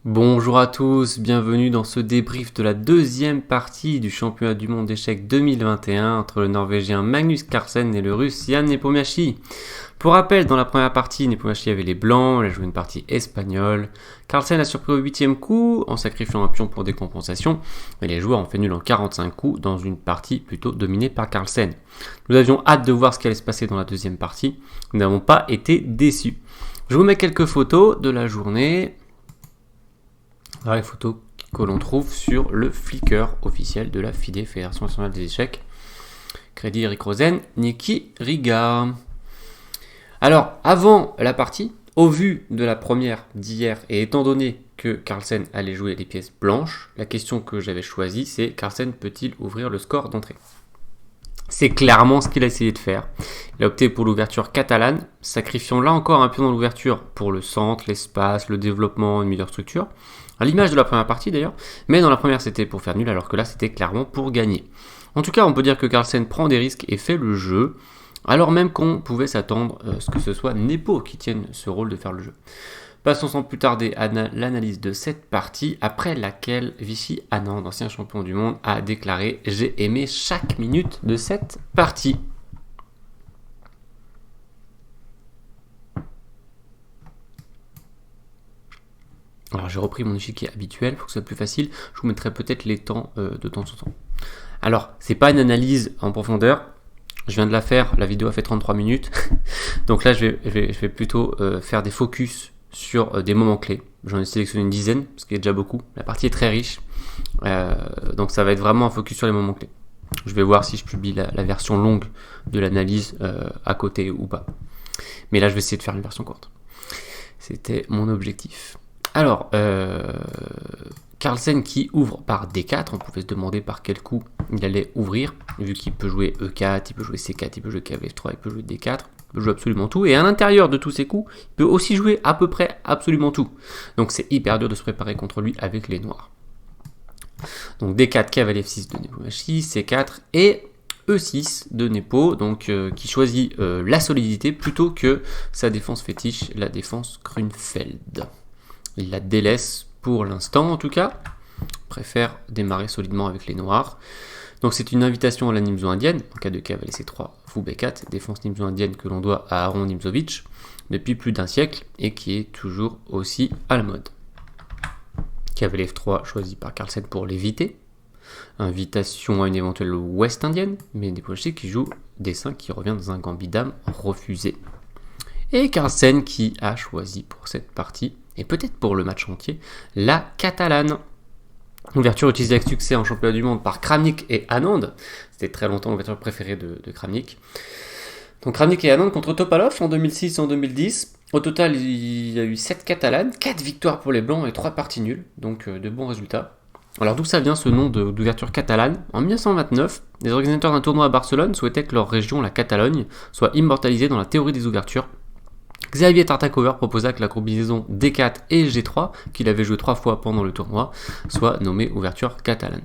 Bonjour à tous, bienvenue dans ce débrief de la deuxième partie du championnat du monde d'échecs 2021 entre le Norvégien Magnus Carlsen et le Russe Jan Nepomniachtchi. Pour rappel, dans la première partie, Nepomniachtchi avait les blancs, il a joué une partie espagnole. Carlsen a surpris au 8e coup en sacrifiant un pion pour des compensations, et les joueurs ont fait nul en 45 coups dans une partie plutôt dominée par Carlsen. Nous avions hâte de voir ce qui allait se passer dans la deuxième partie, nous n'avons pas été déçus. Je vous mets quelques photos de la journée. Les photos que l'on trouve sur le Flickr officiel de la FIDE, Fédération Nationale des Échecs. Crédit Eric Rosen, Niki Riga. Alors, avant la partie, au vu de la première d'hier, et étant donné que Carlsen allait jouer les pièces blanches, la question que j'avais choisie, c'est Carlsen peut-il ouvrir le score d'entrée ? C'est clairement ce qu'il a essayé de faire. Il a opté pour l'ouverture catalane, sacrifiant là encore un pion dans l'ouverture pour le centre, l'espace, le développement, une meilleure structure. À l'image de la première partie d'ailleurs, mais dans la première c'était pour faire nul alors que là c'était clairement pour gagner. En tout cas on peut dire que Carlsen prend des risques et fait le jeu, alors même qu'on pouvait s'attendre à ce que ce soit Nepo qui tienne ce rôle de faire le jeu. Passons sans plus tarder à l'analyse de cette partie, après laquelle Vishy Anand, ancien champion du monde, a déclaré « J'ai aimé chaque minute de cette partie ». Alors j'ai repris mon échiquier habituel pour que ce soit plus facile, je vous mettrai peut-être les temps de temps en temps. Alors, c'est pas une analyse en profondeur, je viens de la faire, la vidéo a fait 33 minutes, donc là je vais plutôt faire des focus sur des moments clés. J'en ai sélectionné une dizaine, ce qui est déjà beaucoup. La partie est très riche, donc ça va être vraiment un focus sur les moments clés. Je vais voir si je publie la version longue de l'analyse à côté ou pas. Mais là, je vais essayer de faire une version courte. C'était mon objectif. Alors, Carlsen qui ouvre par D4, on pouvait se demander par quel coup il allait ouvrir, vu qu'il peut jouer E4, il peut jouer C4, il peut jouer KF3, il peut jouer D4, il peut jouer absolument tout, et à l'intérieur de tous ces coups, il peut aussi jouer à peu près absolument tout. Donc c'est hyper dur de se préparer contre lui avec les noirs. Donc D4, cavalier F6 de Nepomniachtchi, C4 et E6 de Nepo, donc qui choisit la solidité plutôt que sa défense fétiche, la défense Grunfeld. Il la délaisse pour l'instant en tout cas, préfère démarrer solidement avec les noirs. Donc c'est une invitation à la Nimzo-indienne, en cas de cavalier C3, fou B4, défense Nimzo-indienne que l'on doit à Aaron Nimzovich depuis plus d'un siècle et qui est toujours aussi à la mode. Cavalier F3 choisi par Carlsen pour l'éviter. Invitation à une éventuelle ouest indienne, mais Nepomniachtchi qui joue D5 qui revient dans un gambit dame refusé. Et Carlsen qui a choisi pour cette partie, et peut-être pour le match entier, la catalane. Ouverture utilisée avec succès en championnat du monde par Kramnik et Anand. C'était très longtemps l'ouverture préférée de Kramnik. Donc Kramnik et Anand contre Topalov en 2006 et en 2010. Au total, il y a eu 7 catalanes, 4 victoires pour les blancs et 3 parties nulles. Donc de bons résultats. Alors d'où ça vient ce nom d'ouverture catalane ? En 1929, les organisateurs d'un tournoi à Barcelone souhaitaient que leur région, la Catalogne, soit immortalisée dans la théorie des ouvertures. Xavier Tartakover proposa que la combinaison D4 et G3, qu'il avait joué 3 fois pendant le tournoi, soit nommée ouverture catalane.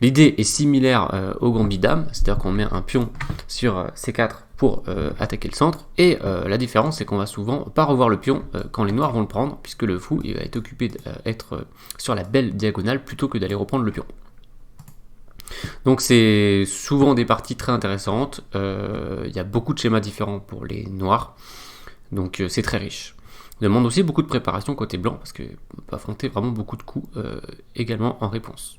L'idée est similaire au gambit dame, c'est-à-dire qu'on met un pion sur C4 pour attaquer le centre, et la différence c'est qu'on va souvent pas revoir le pion quand les noirs vont le prendre, puisque le fou il va être occupé d'être sur la belle diagonale plutôt que d'aller reprendre le pion. Donc c'est souvent des parties très intéressantes, il y a beaucoup de schémas différents pour les noirs, donc c'est très riche. Ça demande aussi beaucoup de préparation côté blanc, parce qu'on peut affronter vraiment beaucoup de coups également en réponse.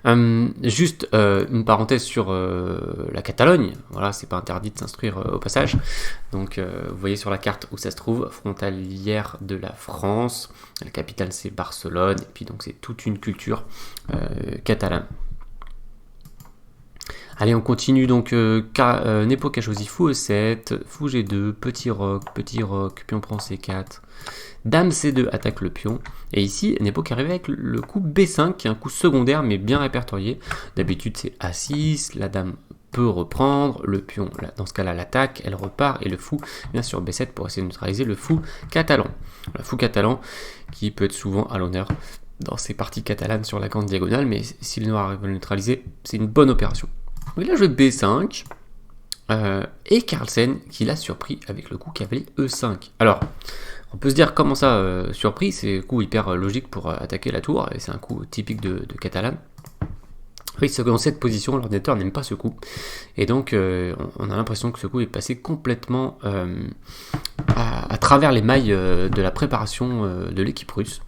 Juste une parenthèse sur la Catalogne, voilà, c'est pas interdit de s'instruire au passage. Donc vous voyez sur la carte où ça se trouve, frontalière de la France, la capitale c'est Barcelone, et puis donc c'est toute une culture catalane. Allez, on continue donc. Nepo qui a choisi fou E7, fou G2, petit roc, pion prend C4, dame C2 attaque le pion. Et ici, Nepo qui arrive avec le coup B5, qui est un coup secondaire mais bien répertorié. D'habitude, c'est A6, la dame peut reprendre, le pion, là, dans ce cas-là, l'attaque, elle repart, et le fou vient sur B7 pour essayer de neutraliser le fou catalan. Le fou catalan qui peut être souvent à l'honneur dans ces parties catalanes sur la grande diagonale, mais si le noir arrive à le neutraliser, c'est une bonne opération. Donc il a joué B5, et Carlsen qui l'a surpris avec le coup cavalier E5. Alors, On peut se dire comment ça, surpris, c'est un coup hyper logique pour attaquer la tour, et c'est un coup typique de Catalan. Oui, dans cette position, l'ordinateur n'aime pas ce coup, et donc on a l'impression que ce coup est passé complètement à travers les mailles de la préparation de l'équipe russe.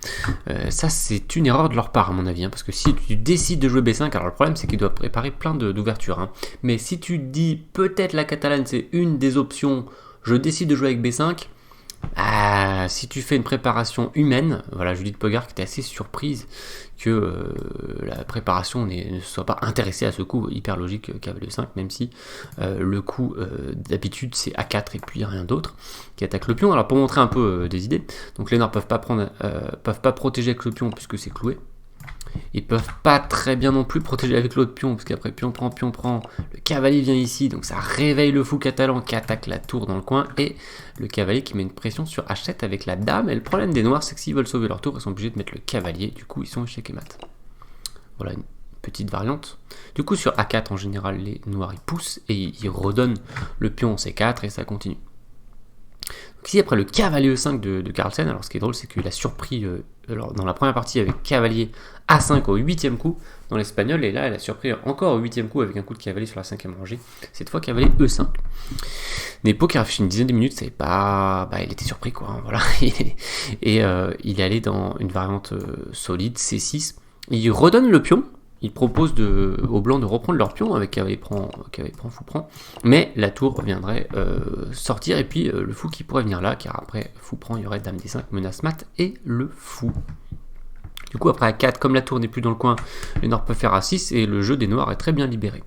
Ça, c'est une erreur de leur part, à mon avis, hein, parce que si tu décides de jouer B5, alors le problème c'est qu'il doit préparer plein d'ouvertures, hein, mais si tu dis peut-être la catalane c'est une des options, je décide de jouer avec B5, si tu fais une préparation humaine, voilà, Judith Pogard qui était assez surprise que la préparation ne soit pas intéressée à ce coup hyper logique cavalier 5, même si le coup d'habitude c'est A4 et puis rien d'autre qui attaque le pion. Alors pour montrer un peu des idées, donc les noirs peuvent pas protéger avec le pion puisque c'est cloué. Ils peuvent pas très bien non plus protéger avec l'autre pion, parce qu'après pion prend, le cavalier vient ici, donc ça réveille le fou catalan qui attaque la tour dans le coin, et le cavalier qui met une pression sur H7 avec la dame, et le problème des noirs c'est que s'ils veulent sauver leur tour, ils sont obligés de mettre le cavalier, du coup ils sont échec et mat. Voilà une petite variante. Du coup sur A4 en général les noirs ils poussent, et ils redonnent le pion C4, et ça continue. Donc ici après le cavalier E5 de Carlsen, alors ce qui est drôle c'est qu'il a surpris dans la première partie avec cavalier A5 au 8e coup dans l'espagnol, et là elle a surpris encore au 8e coup avec un coup de cavalier sur la 5e rangée, cette fois cavalier E5. Nepo qui a réfléchi une dizaine de minutes, c'est pas, il était surpris quoi, hein, voilà. Et il est allé dans une variante solide C6, il redonne le pion. Il propose aux blancs de reprendre leur pion avec cavalier prend, fou prend, mais la tour viendrait sortir, et puis le fou qui pourrait venir là, car après fou prend, il y aurait dame D5, menace mat et le fou. Du coup après A4, comme la tour n'est plus dans le coin, les noirs peuvent faire A6, et le jeu des noirs est très bien libéré.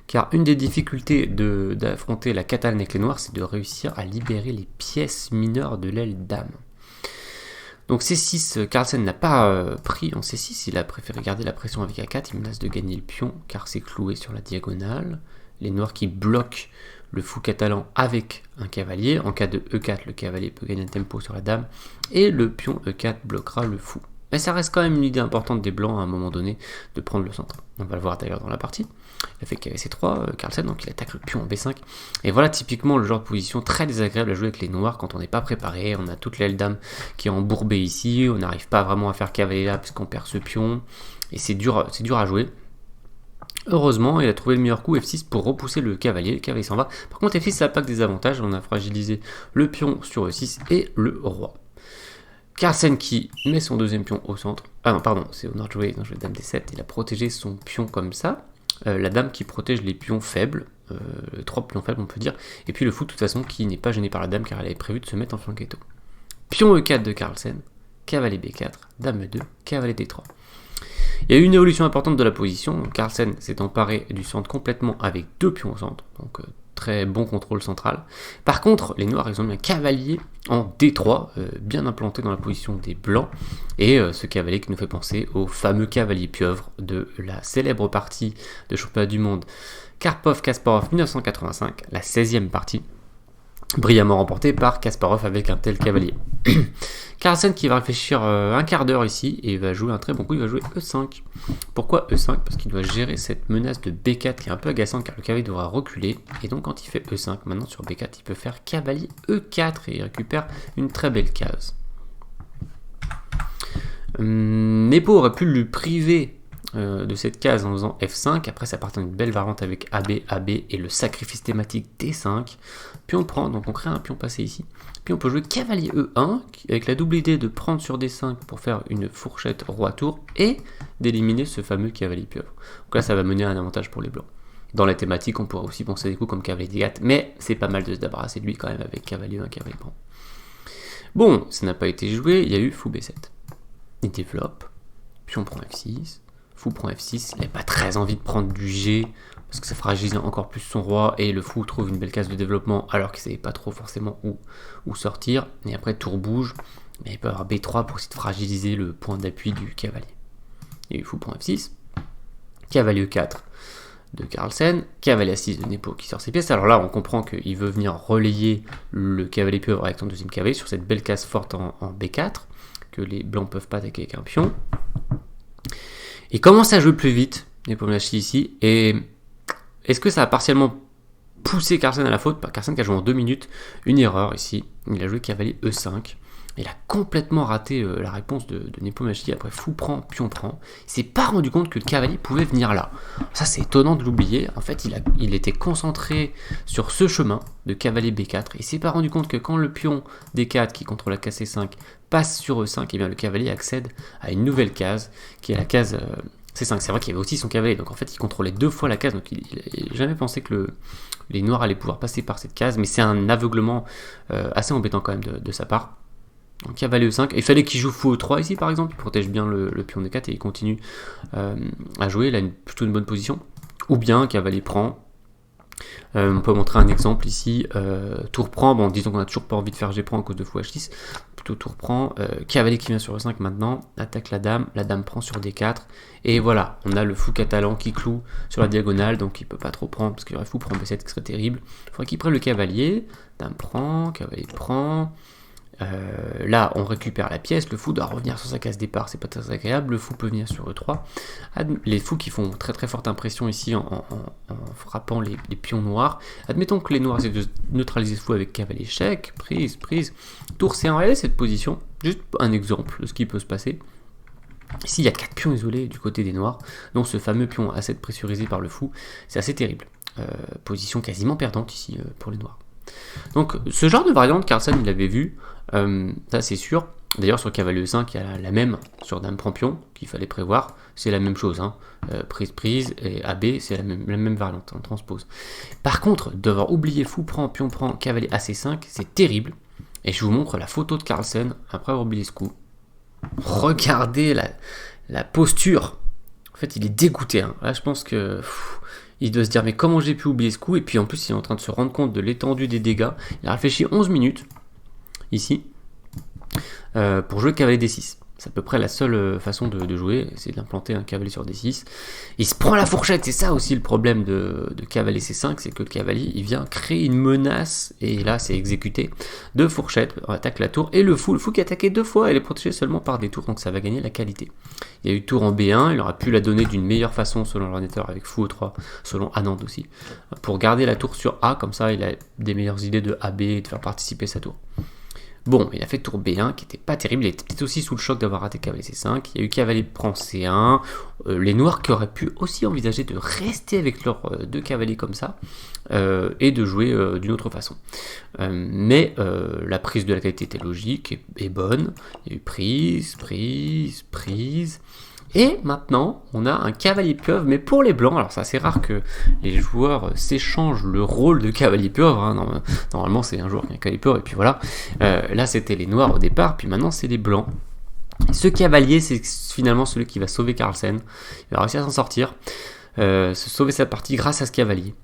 Car une des difficultés d'affronter la catalane avec les noirs, c'est de réussir à libérer les pièces mineures de l'aile dame. Donc C6, Carlsen n'a pas pris en C6, il a préféré garder la pression avec A4, il menace de gagner le pion car c'est cloué sur la diagonale. Les noirs qui bloquent le fou catalan avec un cavalier, en cas de E4 le cavalier peut gagner un tempo sur la dame, et le pion E4 bloquera le fou. Mais ça reste quand même une idée importante des blancs à un moment donné de prendre le centre. On va le voir d'ailleurs dans la partie. Il a fait cavalier C3, Carlsen, donc il attaque le pion en B5. Et voilà typiquement le genre de position très désagréable à jouer avec les noirs quand on n'est pas préparé. On a toute l'aile dame qui est embourbée ici, on n'arrive pas vraiment à faire cavalier là puisqu'on perd ce pion. Et c'est dur à jouer. Heureusement, il a trouvé le meilleur coup, F6, pour repousser le cavalier s'en va. Par contre, F6, ça n'a pas que des avantages, on a fragilisé le pion sur E6 et le roi. Carlsen qui met son deuxième pion au centre. Ah non, pardon, c'est au nord joué dame D7, il a protégé son pion comme ça. La dame qui protège les pions faibles, 3 pions faibles on peut dire, et puis le fou de toute façon qui n'est pas gêné par la dame car elle avait prévu de se mettre en flanquetto. Pion E4 de Carlsen, cavalier B4, dame E2, cavalier D3. Il y a eu une évolution importante de la position, Carlsen s'est emparé du centre complètement avec 2 pions au centre, donc très bon contrôle central. Par contre, les noirs, ils ont mis un cavalier en D3, bien implanté dans la position des blancs, et ce cavalier qui nous fait penser au fameux cavalier pieuvre de la célèbre partie de championnat du monde Karpov-Kasparov 1985, la 16e partie, brillamment remportée par Kasparov avec un tel cavalier. Carlsen qui va réfléchir un quart d'heure ici et va jouer un très bon coup, il va jouer E5. Pourquoi E5? Parce qu'il doit gérer cette menace de B4 qui est un peu agaçante car le cavalier devra reculer, et donc quand il fait E5, maintenant sur B4 il peut faire cavalier E4 et il récupère une très belle case. Nepo aurait pu lui priver de cette case en faisant F5, après ça part une belle variante avec AB, AB et le sacrifice thématique D5, puis on prend, donc on crée un pion passé ici, puis on peut jouer cavalier E1 avec la double idée de prendre sur D5 pour faire une fourchette roi-tour et d'éliminer ce fameux cavalier pieuvre. Donc là ça va mener à un avantage pour les blancs. Dans la thématique on pourrait aussi penser des coups comme cavalier D4, mais c'est pas mal de se débarrasser de lui quand même avec cavalier 1, cavalier prend. Bon, ça n'a pas été joué, il y a eu fou B7. Il développe, pion prend F6, fou prend F6, il n'a pas très envie de prendre du G, parce que ça fragilise encore plus son roi, et le fou trouve une belle case de développement, alors qu'il ne savait pas trop forcément où sortir, et après tour bouge, mais il peut avoir B3 pour essayer de fragiliser le point d'appui du cavalier. Il y a eu fou prend F6, cavalier E4 de Carlsen, cavalier A6 de Nepo qui sort ses pièces. Alors là on comprend qu'il veut venir relayer le cavalier pieuvre avec son deuxième cavalier sur cette belle case forte en B4, que les blancs ne peuvent pas attaquer avec un pion. Il commence à jouer plus vite, Nepo Menachi ici, et est-ce que ça a partiellement pousser Carlsen à la faute. Carlsen qui a joué en 2 minutes, une erreur ici. Il a joué cavalier E5. Il a complètement raté la réponse de Nepomuk. Après, fou prend, pion prend. Il s'est pas rendu compte que le cavalier pouvait venir là. Ça, c'est étonnant de l'oublier. En fait, il était concentré sur ce chemin de cavalier B4. Il s'est pas rendu compte que quand le pion D4 qui contrôle la case C5 passe sur E5, et bien le cavalier accède à une nouvelle case qui est la case C5. C'est vrai qu'il y avait aussi son cavalier. Donc en fait, il contrôlait 2 fois la case. Donc il n'a jamais pensé que les noirs allaient pouvoir passer par cette case. Mais c'est un aveuglement assez embêtant quand même de sa part. Donc cavalier E5, il fallait qu'il joue fou E3 ici par exemple, il protège bien le pion D4 et il continue à jouer, il a plutôt une bonne position. Ou bien cavalier prend, on peut montrer un exemple ici, tour prend, bon disons qu'on a toujours pas envie de faire G prend à cause de fou H6, plutôt tour prend, cavalier qui vient sur E5 maintenant, attaque la dame prend sur D4, et voilà, on a le fou catalan qui cloue sur la diagonale, donc il peut pas trop prendre, parce qu'il y aurait fou prend B7 qui serait terrible, il faudrait qu'il prenne le cavalier, dame prend, cavalier prend. Là, on récupère la pièce, le fou doit revenir sur sa case départ, c'est pas très agréable, le fou peut venir sur E3. Les fous qui font très très forte impression ici en frappant les pions noirs. Admettons que les noirs essaient de neutraliser ce fou avec cavalier chèque, prise, tour C1, regardez cette position, juste un exemple de ce qui peut se passer. Ici, il y a 4 pions isolés du côté des noirs, donc ce fameux pion A7 pressurisé par le fou, c'est assez terrible. Position quasiment perdante ici pour les noirs. Donc ce genre de variante, Carlsen il l'avait vu, ça c'est sûr. D'ailleurs sur cavalier E5 il y a la même sur dame prend pion qu'il fallait prévoir, c'est la même chose, hein. Prise et AB c'est la même variante, on transpose. Par contre, devoir oublier fou prend, pion prend, cavalier AC5, c'est terrible. Et je vous montre la photo de Carlsen après avoir oublié ce coup. Regardez la posture. En fait il est dégoûté, hein. Là je pense que... il doit se dire mais comment j'ai pu oublier ce coup, et puis en plus il est en train de se rendre compte de l'étendue des dégâts. Il a réfléchi 11 minutes ici pour jouer cavalier D6. C'est à peu près la seule façon de jouer, c'est d'implanter un cavalier sur D6. Il se prend la fourchette, c'est ça aussi le problème de cavalier C5, c'est que le cavalier il vient créer une menace, et là c'est exécuté de fourchette, on attaque la tour, et le fou qui a attaqué 2 fois, elle est protégée seulement par des tours, donc ça va gagner la qualité. Il y a eu tour en B1, il aurait pu la donner d'une meilleure façon selon l'ordinateur avec fou E3, selon Anand aussi, pour garder la tour sur A, comme ça il a des meilleures idées de AB et de faire participer sa tour. Bon, il a fait tour B1 qui était pas terrible, il était peut-être aussi sous le choc d'avoir raté cavalier C5, il y a eu cavalier prend C1, les noirs qui auraient pu aussi envisager de rester avec leurs 2 cavaliers comme ça, et de jouer d'une autre façon. Mais la prise de la qualité était logique et bonne, il y a eu prise, et maintenant on a un cavalier pieuvre, mais pour les blancs. Alors c'est assez rare que les joueurs s'échangent le rôle de cavalier pieuvre, hein. Normalement c'est un joueur qui a un cavalier pieuvre et puis voilà. Là c'était les noirs au départ, puis maintenant c'est les blancs. Ce cavalier c'est finalement celui qui va sauver Carlsen, il va réussir à s'en sortir, sauver sa partie grâce à ce cavalier.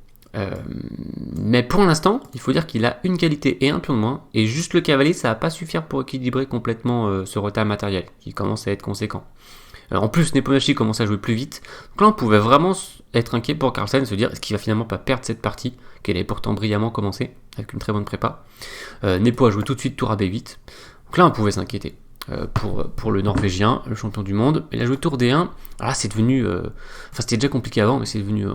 Mais pour l'instant, il faut dire qu'il a une qualité et un pion de moins, et juste le cavalier ça va pas suffire pour équilibrer complètement ce retard matériel qui commence à être conséquent. En plus, Nepomuk commence à jouer plus vite. Donc là, on pouvait vraiment être inquiet pour Carlsen, se dire est-ce qu'il va finalement pas perdre cette partie, qu'elle avait pourtant brillamment commencé, avec une très bonne prépa. Nepo a joué tout de suite tour à B8. Donc là, on pouvait s'inquiéter pour le Norvégien, le champion du monde. Il a joué tour D1. Alors là, c'est devenu... c'était déjà compliqué avant, mais c'est devenu...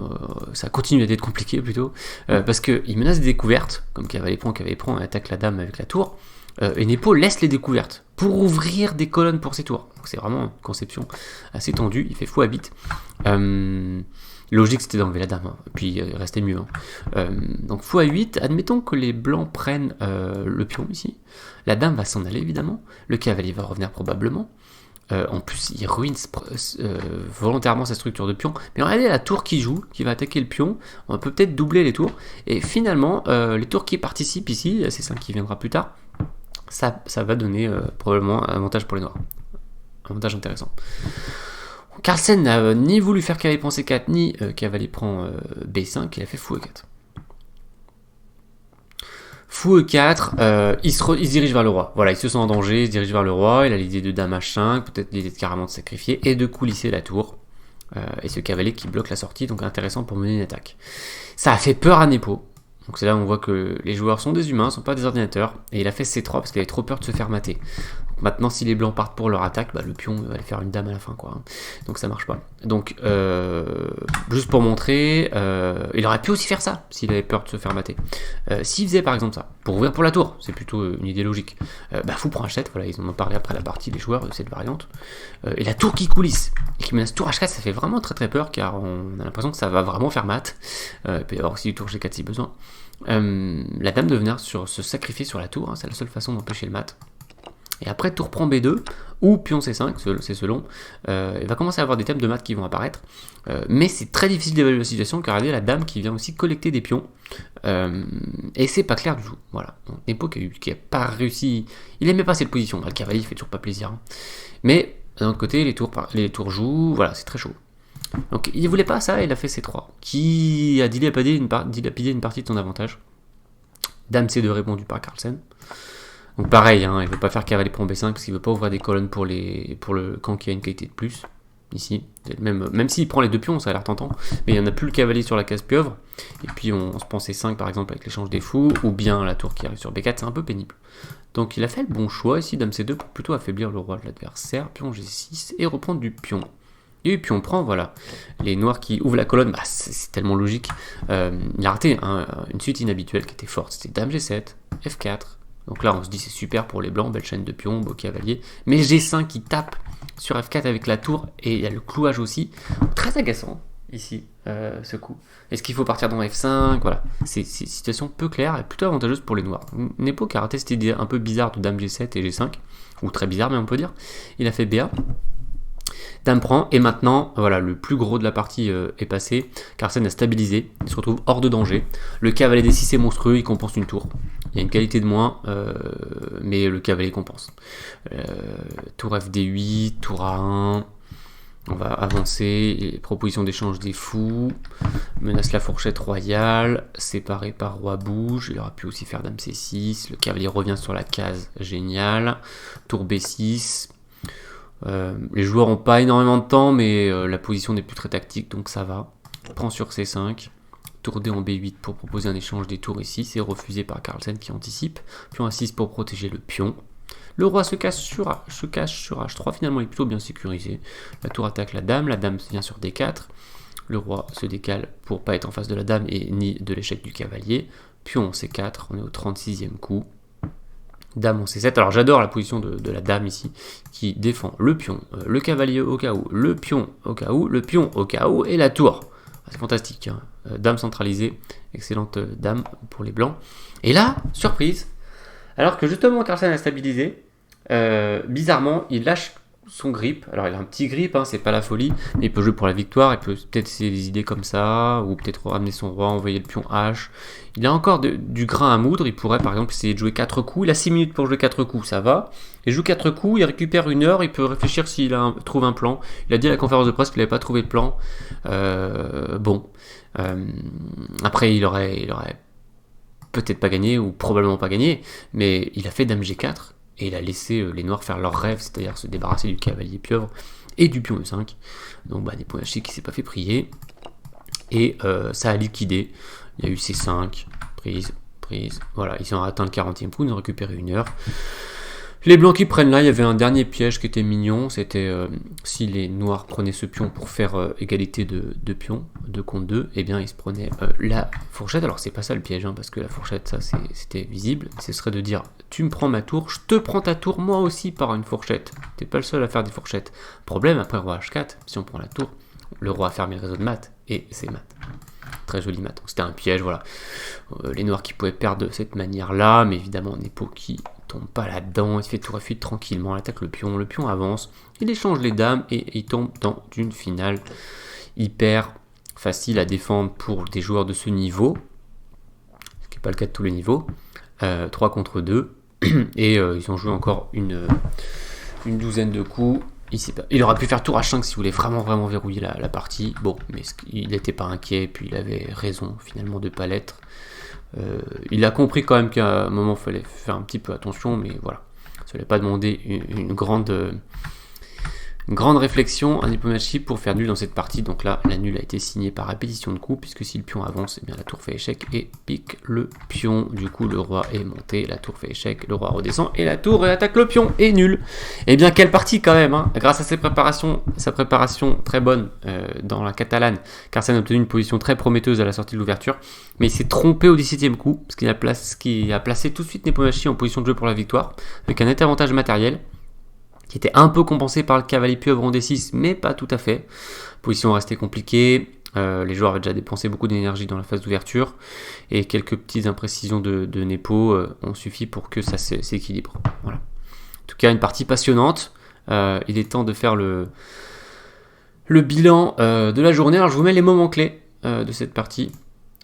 ça continue d'être compliqué plutôt. Parce qu'il menace des découvertes, comme cavalier prend, il attaque la dame avec la tour. Et Nepo laisse les découvertes pour ouvrir des colonnes pour ses tours. Donc c'est vraiment une conception assez tendue, il fait fou à bit. Logique c'était d'enlever la dame, hein. Puis il restait mieux. Hein. Donc fou à 8, admettons que les blancs prennent le pion ici. La dame va s'en aller évidemment, le cavalier va revenir probablement. En plus il ruine volontairement sa structure de pion. Mais regardez la tour qui joue, qui va attaquer le pion, on peut peut-être doubler les tours. Et finalement les tours qui participent ici, c'est ça qui viendra plus tard, ça va donner probablement un avantage pour les noirs. Un avantage intéressant. Carlsen n'a ni voulu faire cavalier prend C4, ni cavalier prend B5, il a fait fou E4. Fou E4, il se dirige vers le roi. Voilà, il se sent en danger, il se dirige vers le roi, il a l'idée de dame H5, peut-être l'idée de carrément de sacrifier, et de coulisser la tour. Et ce cavalier qui bloque la sortie, donc intéressant pour mener une attaque. Ça a fait peur à Nepo. Donc c'est là où on voit que les joueurs sont des humains, sont pas des ordinateurs, et il a fait C3 parce qu'il avait trop peur de se faire mater. Donc maintenant, si les blancs partent pour leur attaque, bah, le pion va aller faire une dame à la fin, quoi. Hein. Donc ça marche pas. Donc, juste pour montrer, il aurait pu aussi faire ça, s'il avait peur de se faire mater. S'il faisait par exemple ça, pour ouvrir pour la tour, c'est plutôt une idée logique. Bah, fou prend H7, voilà, ils en ont parlé après la partie, les joueurs de cette variante. Et la tour qui coulisse, et qui menace tour H4, ça fait vraiment très très peur, car on a l'impression que ça va vraiment faire mat. Il peut y avoir aussi du tour G4 si besoin. La dame de venir se sacrifier sur la tour, hein, c'est la seule façon d'empêcher le mat. Et après, tour prend B2, ou pion C5, c'est selon, il va commencer à avoir des thèmes de maths qui vont apparaître, mais c'est très difficile d'évaluer la situation, car il y a la dame qui vient aussi collecter des pions, et c'est pas clair du tout, voilà. Donc Nepo qui a pas réussi, il aimait pas cette position, le cavalier il fait toujours pas plaisir, hein. Mais d'un autre côté, les tours jouent, voilà, c'est très chaud. Donc il voulait pas ça, il a fait C3, qui a dilapidé une partie de son avantage. Dame C2 répondu par Carlsen. Donc pareil, hein, il ne veut pas faire cavalier prend B5 parce qu'il ne veut pas ouvrir des colonnes pour le camp qui a une qualité de plus. Ici, même s'il prend les deux pions, ça a l'air tentant, mais il n'y en a plus le cavalier sur la case pieuvre. Et puis on se prend C5 par exemple avec l'échange des fous, ou bien la tour qui arrive sur B4, c'est un peu pénible. Donc il a fait le bon choix ici, Dame C2 pour plutôt affaiblir le roi de l'adversaire, pion G6 et reprendre du pion. Et puis on prend, voilà, les noirs qui ouvrent la colonne, bah, c'est tellement logique. Il a raté une suite inhabituelle qui était forte, c'était Dame G7, F4. Donc là on se dit c'est super pour les blancs, belle chaîne de pions, beau cavalier. Mais G5 qui tape sur F4 avec la tour, et il y a le clouage aussi. Très agaçant ici, ce coup. Est-ce qu'il faut partir dans F5? Voilà, c'est une situation peu claire et plutôt avantageuse pour les noirs. Nepo qui a raté cette idée un peu bizarre de Dame G7 et G5, ou très bizarre mais on peut dire. Il a fait BA. Dame prend, et maintenant, voilà, le plus gros de la partie est passé. Carlsen a stabilisé, il se retrouve hors de danger. Le cavalier D6 est monstrueux, il compense une tour. Il y a une qualité de moins, mais le cavalier compense. Tour FD8, tour A1, on va avancer. Proposition d'échange des fous, menace la fourchette royale, séparé par roi bouge. Il aurait pu aussi faire Dame C6, le cavalier revient sur la case, génial. Tour B6. Les joueurs n'ont pas énormément de temps, mais la position n'est plus très tactique, donc ça va. Prend sur C5, tour D en B8 pour proposer un échange des tours ici, c'est refusé par Carlsen qui anticipe. Pion A6 pour protéger le pion. Le roi se cache sur H3, finalement il est plutôt bien sécurisé. La tour attaque la dame vient sur D4. Le roi se décale pour pas être en face de la dame et ni de l'échec du cavalier. Pion C4, on est au 36e coup. Dame en C7, alors j'adore la position de la dame ici, qui défend le pion, le cavalier au cas où, le pion au cas où, le pion au cas où, et la tour. C'est fantastique, hein. Dame centralisée, excellente dame pour les blancs. Et là, surprise, alors que justement Carlsen a stabilisé, bizarrement, il lâche son grip. Alors il a un petit grip, hein, c'est pas la folie, mais il peut jouer pour la victoire, il peut peut-être essayer des idées comme ça, ou peut-être ramener son roi, envoyer le pion H. Il a encore du grain à moudre, il pourrait par exemple essayer de jouer 4 coups, il a 6 minutes pour jouer 4 coups, ça va. Il joue 4 coups, il récupère 1 heure, il peut réfléchir s'il trouve un plan. Il a dit à la conférence de presse qu'il n'avait pas trouvé de plan. Après il aurait peut-être pas gagné, ou probablement pas gagné, mais il a fait Dame G4, et il a laissé les noirs faire leur rêve, c'est-à-dire se débarrasser du cavalier pieuvre et du pion E5. Donc Nepo qui s'est pas fait prier, et ça a liquidé. Il y a eu C5, prise, voilà, ils ont atteint le 40e coup, ils ont récupéré 1 heure. Les blancs qui prennent là, il y avait un dernier piège qui était mignon, c'était si les noirs prenaient ce pion pour faire égalité de pions, 2 contre 2, et bien ils se prenaient la fourchette. Alors c'est pas ça le piège, hein, parce que la fourchette, ça c'était visible, ce serait de dire tu me prends ma tour, je te prends ta tour moi aussi par une fourchette. T'es pas le seul à faire des fourchettes. Problème, après roi H4, si on prend la tour, le roi a fermé le réseau de mat, et c'est mat. Très joli mat, donc c'était un piège, voilà. Les noirs qui pouvaient perdre de cette manière-là, mais évidemment Nepo qui tombe pas là-dedans, il fait tour F8 tranquillement, il attaque le pion avance, il échange les dames et il tombe dans une finale hyper facile à défendre pour des joueurs de ce niveau, ce qui n'est pas le cas de tous les niveaux. 3 contre 2, et ils ont joué encore une douzaine de coups. Il aurait pu faire tour H5 s'il voulait vraiment verrouiller la partie. Bon, mais il n'était pas inquiet, puis il avait raison finalement de ne pas l'être. Il a compris quand même qu'à un moment il fallait faire un petit peu attention, mais voilà. Ça ne allait pas demander une grande Grande réflexion, un Nepomniachtchi pour faire nul dans cette partie. Donc là, la nulle a été signée par répétition de coups, puisque si le pion avance, eh bien la tour fait échec et pique le pion. Du coup, le roi est monté, la tour fait échec, le roi redescend et la tour attaque le pion et nul. Eh bien, quelle partie quand même, hein. Grâce à sa préparation très bonne dans la catalane, Carlsen a obtenu une position très prometteuse à la sortie de l'ouverture, mais il s'est trompé au 17e coup, ce qui a placé tout de suite Nepomniachtchi en position de jeu pour la victoire, avec un net avantage matériel, qui était un peu compensé par le cavalier pieuvre en D6, mais pas tout à fait. Position restée compliquée, les joueurs avaient déjà dépensé beaucoup d'énergie dans la phase d'ouverture, et quelques petites imprécisions de Nepo ont suffi pour que ça s'équilibre. Voilà. En tout cas, une partie passionnante. Il est temps de faire le bilan de la journée. Alors, je vous mets les moments clés de cette partie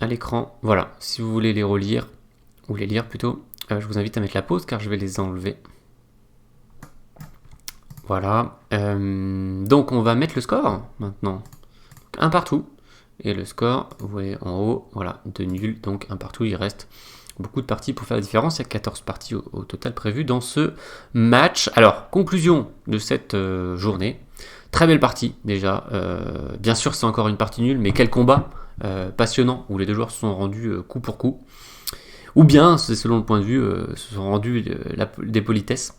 à l'écran. Voilà, si vous voulez les relire, ou les lire plutôt, je vous invite à mettre la pause, car je vais les enlever. Voilà, donc on va mettre le score maintenant. Un partout, et le score, vous voyez en haut, voilà, 2 nuls, donc un partout. Il reste beaucoup de parties pour faire la différence. Il y a 14 parties au total prévues dans ce match. Alors, conclusion de cette journée. Très belle partie déjà. Bien sûr, c'est encore une partie nulle, mais quel combat passionnant, où les deux joueurs se sont rendus coup pour coup. Ou bien, c'est selon le point de vue, se sont rendus des politesses.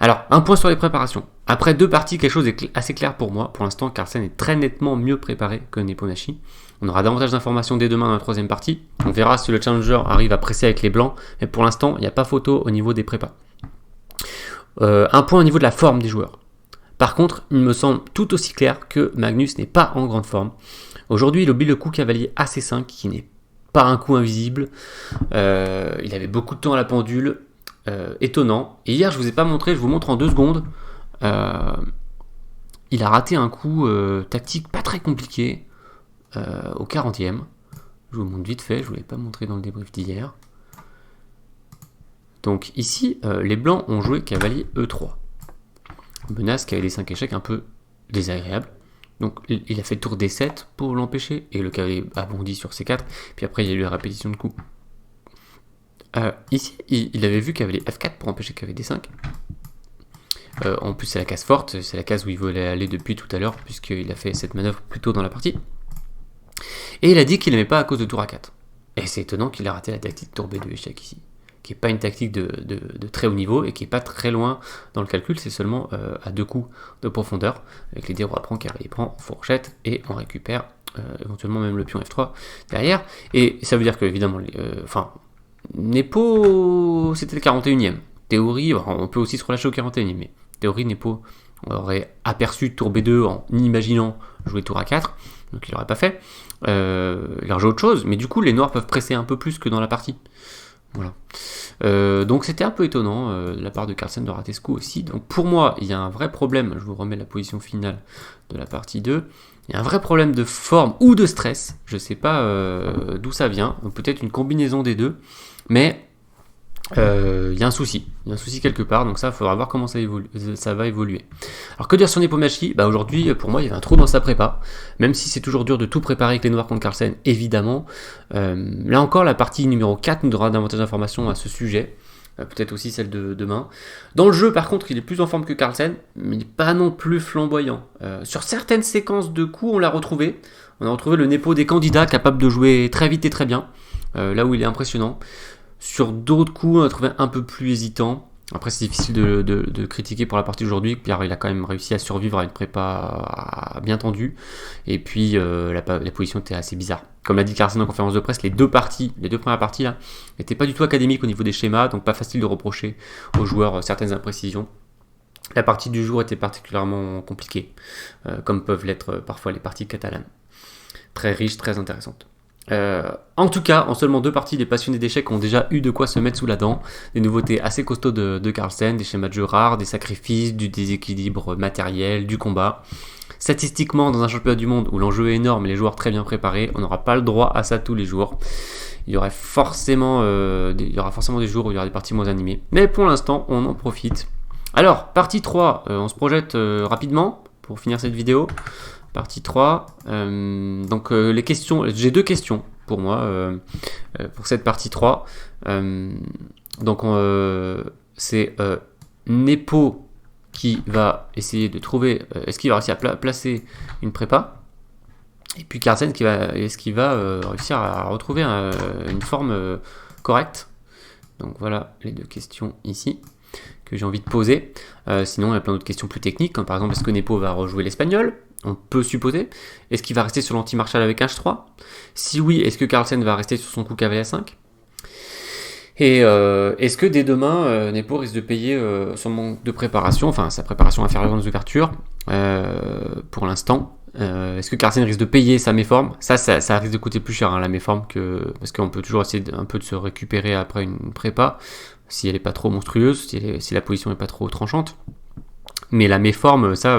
Alors, un point sur les préparations. Après 2 parties, quelque chose est assez clair pour moi. Pour l'instant, Carlsen est très nettement mieux préparé que Nepomniachtchi. On aura davantage d'informations dès demain dans la 3e partie. On verra si le challenger arrive à presser avec les blancs. Mais pour l'instant, il n'y a pas photo au niveau des prépas. Un point au niveau de la forme des joueurs. Par contre, il me semble tout aussi clair que Magnus n'est pas en grande forme. Aujourd'hui, il oublie le coup cavalier AC5, qui n'est pas un coup invisible. Il avait beaucoup de temps à la pendule. Étonnant. Et hier, je vous ai pas montré, je vous montre en 2 secondes. Il a raté un coup tactique pas très compliqué au 40e. Je vous montre vite fait, je ne vous l'ai pas montré dans le débrief d'hier. Donc ici, les blancs ont joué cavalier E3. Menace cavalier 5 échecs un peu désagréable. Donc il a fait tour D7 pour l'empêcher, et le cavalier a bondi sur C4, puis après il y a eu la répétition de coups. Ici, il avait vu cavalier F4 pour empêcher cavalier D5. En plus, c'est la case forte, c'est la case où il voulait aller depuis tout à l'heure, puisqu'il a fait cette manœuvre plus tôt dans la partie. Et il a dit qu'il n'aimait pas à cause de tour A4. Et c'est étonnant qu'il a raté la tactique tour B2 échec ici, qui n'est pas une tactique de très haut niveau, et qui n'est pas très loin dans le calcul, c'est seulement à 2 coups de profondeur, avec l'idée roi prend, cavalier prend, fourchette, et on récupère éventuellement même le pion F3 derrière. Et ça veut dire que, évidemment, Nepo, c'était le 41e. Théorie, on peut aussi se relâcher au 41e, mais théorie, Nepo aurait aperçu tour B2 en imaginant jouer tour A4, donc il n'aurait pas fait. Il aurait joué autre chose, mais du coup, les noirs peuvent presser un peu plus que dans la partie. Voilà. Donc c'était un peu étonnant de la part de Carlsen de rater ce coup aussi. Donc pour moi, il y a un vrai problème, je vous remets la position finale de la partie 2. Il y a un vrai problème de forme ou de stress, je ne sais pas d'où ça vient, peut-être une combinaison des deux, mais il y a un souci quelque part, donc ça, il faudra voir comment ça va évoluer. Alors que dire sur Nepomniachtchi ? Aujourd'hui, pour moi, il y avait un trou dans sa prépa, même si c'est toujours dur de tout préparer avec les noirs contre Carlsen, évidemment. Là encore, la partie numéro 4 nous donnera davantage d'informations à ce sujet, peut-être aussi celle de demain. Dans le jeu, par contre, il est plus en forme que Carlsen, mais il n'est pas non plus flamboyant. Sur certaines séquences de coups, on l'a retrouvé. On a retrouvé le Nepo des candidats capable de jouer très vite et très bien, là où il est impressionnant. Sur d'autres coups, on a trouvé un peu plus hésitant. Après, c'est difficile de critiquer pour la partie d'aujourd'hui. Pierre, il a quand même réussi à survivre à une prépa bien tendue. Et puis, la position était assez bizarre. Comme l'a dit Carlsen en conférence de presse, les deux premières parties, là, n'étaient pas du tout académiques au niveau des schémas. Donc, pas facile de reprocher aux joueurs certaines imprécisions. La partie du jour était particulièrement compliquée, comme peuvent l'être parfois les parties catalanes. Très riches, très intéressantes. En tout cas, en seulement 2 parties, les passionnés d'échecs ont déjà eu de quoi se mettre sous la dent. Des nouveautés assez costauds de Carlsen, des schémas de jeu rares, des sacrifices, du déséquilibre matériel, du combat. Statistiquement, dans un championnat du monde où l'enjeu est énorme et les joueurs très bien préparés, on n'aura pas le droit à ça tous les jours. Il y aura forcément des jours où il y aura des parties moins animées. Mais pour l'instant, on en profite. Alors, partie 3, on se projette rapidement pour finir cette vidéo. Partie 3, donc les questions, j'ai 2 questions pour moi pour cette partie 3. Donc c'est Nepo qui va essayer de trouver, est-ce qu'il va réussir à placer une prépa, et puis Carlsen est-ce qu'il va réussir à retrouver une forme correcte. Donc voilà les deux questions ici que j'ai envie de poser. Sinon, il y a plein d'autres questions plus techniques, comme par exemple, est-ce que Nepo va rejouer l'espagnol? On peut supposer. Est-ce qu'il va rester sur l'anti-Marshall avec H3? Si oui, est-ce que Carlsen va rester sur son coup cavalier A5? Et est-ce que dès demain, Nepo risque de payer son manque de préparation, enfin sa préparation inférieure dans les ouvertures, pour l'instant? Est-ce que Carlsen risque de payer sa méforme? Ça risque de coûter plus cher, hein, la méforme, parce qu'on peut toujours essayer un peu de se récupérer après une prépa, si elle n'est pas trop monstrueuse, si la position n'est pas trop tranchante. Mais la méforme, ça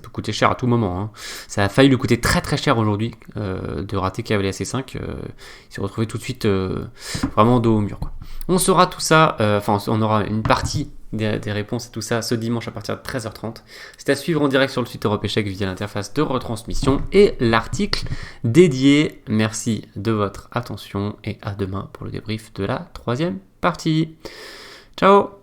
peut coûter cher à tout moment, hein. Ça a failli lui coûter très très cher aujourd'hui de rater cavalier C5. Il s'est retrouvé tout de suite vraiment dos au mur, quoi. On saura tout ça, on aura une partie des réponses à tout ça ce dimanche à partir de 13h30. C'est à suivre en direct sur le site Europe Échec via l'interface de retransmission et l'article dédié. Merci de votre attention et à demain pour le débrief de la 3e partie. Ciao!